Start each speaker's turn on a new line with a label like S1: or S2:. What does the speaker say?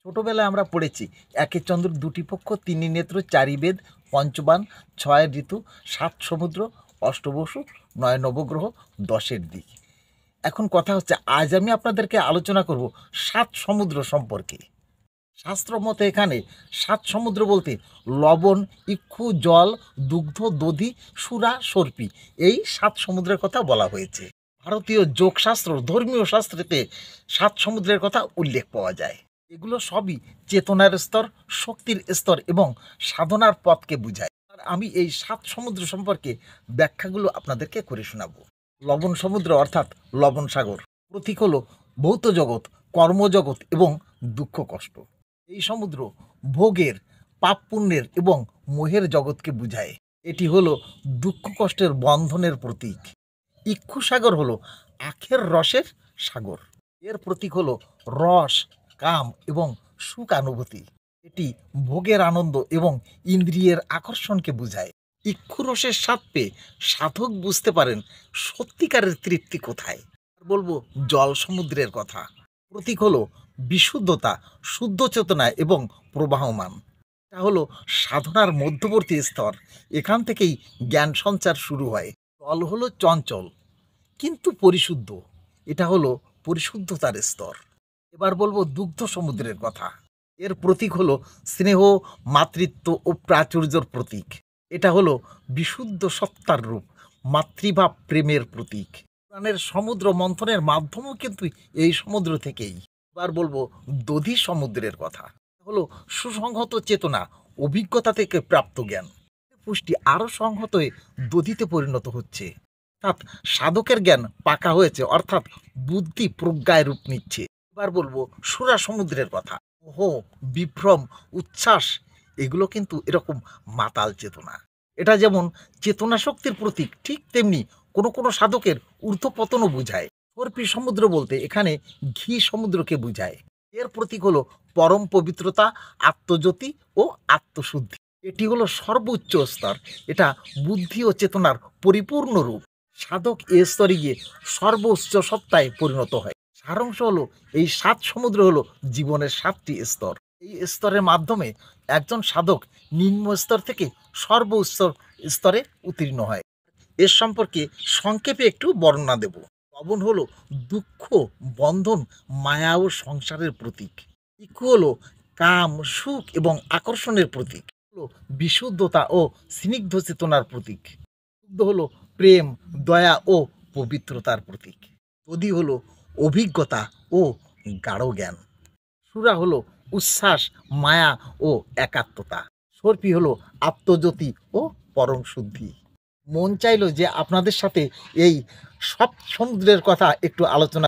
S1: ছোটবেলায় আমরা পড়েছি একে চন্দ্র দুটি পক্ষ তিন নেত্র চারি বেদ পঞ্চবান ছয় ঋতু সাত সমুদ্র অষ্টবসু নয় নবগ্রহ দশের দিক। এখন কথা হচ্ছে, আজ আমি আপনাদেরকে আলোচনা করব সাত সমুদ্র সম্পর্কে। শাস্ত্র মতে এখানে সাত সমুদ্র বলতে লবণ, ইক্ষু, জল, দুগ্ধ, দধি, সুরা, সর্পি, এই সাত সমুদ্রের কথা বলা হয়েছে। ভারতীয় যোগশাস্ত্র, ধর্মীয় শাস্ত্রেতে সাত সমুদ্রের কথা উল্লেখ পাওয়া যায়। এগুলো সবই চেতনার স্তর, শক্তির স্তর এবং সাধনার পথকে বোঝায়। আর আমি এই সাত সমুদ্র সম্পর্কে ব্যাখ্যাগুলো আপনাদেরকে করে শোনাবো। লবণ সমুদ্র অর্থাৎ লবণ সাগর, প্রতীক হলো ভৌত জগৎ, কর্মজগৎ এবং দুঃখ কষ্ট। এই সমুদ্র ভোগের, পাপ পুণ্যের এবং মোহের জগৎকে বুঝায়। এটি হলো দুঃখ কষ্টের বন্ধনের প্রতীক। ইক্ষু সাগর হলো আখের রসের সাগর। এর প্রতীক হলো রস, কাম এবং সুখানুভূতি। এটি ভোগের আনন্দ এবং ইন্দ্রিয়ের আকর্ষণকে বোঝায়। ইক্ষু রসের স্বাদ পেয়ে সাধক বুঝতে পারেন সত্যিকারের তৃপ্তি কোথায়। বলবো জল সমুদ্রের কথা। প্রতীক হলো বিশুদ্ধতা, শুদ্ধ চেতনা এবং প্রবাহমান। এটা হলো সাধনার মধ্যবর্তী স্তর। এখান থেকেই জ্ঞান সঞ্চার শুরু হয়। জল হলো চঞ্চল কিন্তু পরিশুদ্ধ। এটা হলো পরিশুদ্ধতার স্তর। এবার বলবো দুগ্ধ সমুদ্রের কথা। এর প্রতীক হলো স্নেহ, মাতৃত্ব ও প্রাচুর্যর প্রতীক। এটা হলো বিশুদ্ধ সত্তার রূপ, মাতৃভাব প্রেমের প্রতীক। প্রাণের সমুদ্র মন্থনের মাধ্যমও কিন্তু এই সমুদ্র থেকেই। এবার বলবো দধি সমুদ্রের কথা। হলো সুসংহত চেতনা, অভিজ্ঞতা থেকে প্রাপ্ত জ্ঞান। পুষ্টি আরও সংহত হয়ে দধিতে পরিণত হচ্ছে। অর্থাৎ সাধকের জ্ঞান পাকা হয়েছে, অর্থাৎ বুদ্ধি প্রজ্ঞায় রূপ নিচ্ছে। এবার বলবো সুরা সমুদ্রের কথা। মোহ, বিভ্রম, উচ্ছ্বাস, এগুলো কিন্তু এরকম মাতাল চেতনা। এটা যেমন চেতনা শক্তির প্রতীক, ঠিক তেমনি কোনো কোনো সাধকের ঊর্ধ্বপতনও বোঝায়। সর্পি সমুদ্র বলতে এখানে ঘি সমুদ্রকে বোঝায়। এর প্রতীক হলো পরম পবিত্রতা, আত্মজ্যোতি ও আত্মশুদ্ধি। এটি হলো সর্বোচ্চ স্তর। এটা বুদ্ধি ও চেতনার পরিপূর্ণ রূপ। সাধক এ স্তরে গিয়ে সর্বোচ্চ সত্তায় পরিণত হয়। সারাংশ হলো এই সাত সমুদ্র হলো জীবনের সাতটি স্তর। এই স্তরের মাধ্যমে একজন সাধক নিম্ন স্তর থেকে সর্বোচ্চ স্তরে উত্তীর্ণ হয়। এর সম্পর্কে সংক্ষেপে একটু বর্ণনা দেব। লবণ হলো দুঃখ, বন্ধন, মায়া ও সংসারের প্রতীক। ইক্ষু হলো কাম, সুখ এবং আকর্ষণের প্রতীক। হলো বিশুদ্ধতা ও স্নিগ্ধ চেতনার প্রতীক। দুগ্ধ হলো প্রেম, দয়া ও পবিত্রতার প্রতীক। দধি হলো অভিজ্ঞতা ও গাঢ় জ্ঞান। সুরা হলো উচ্ছ্বাস, মায়া ও একাত্মতা। সর্পি হলো আত্মজ্যোতি ও পরম শুদ্ধি। মন চাইলো যে আপনাদের সাথে এই সব সমুদ্রের কথা একটু আলোচনা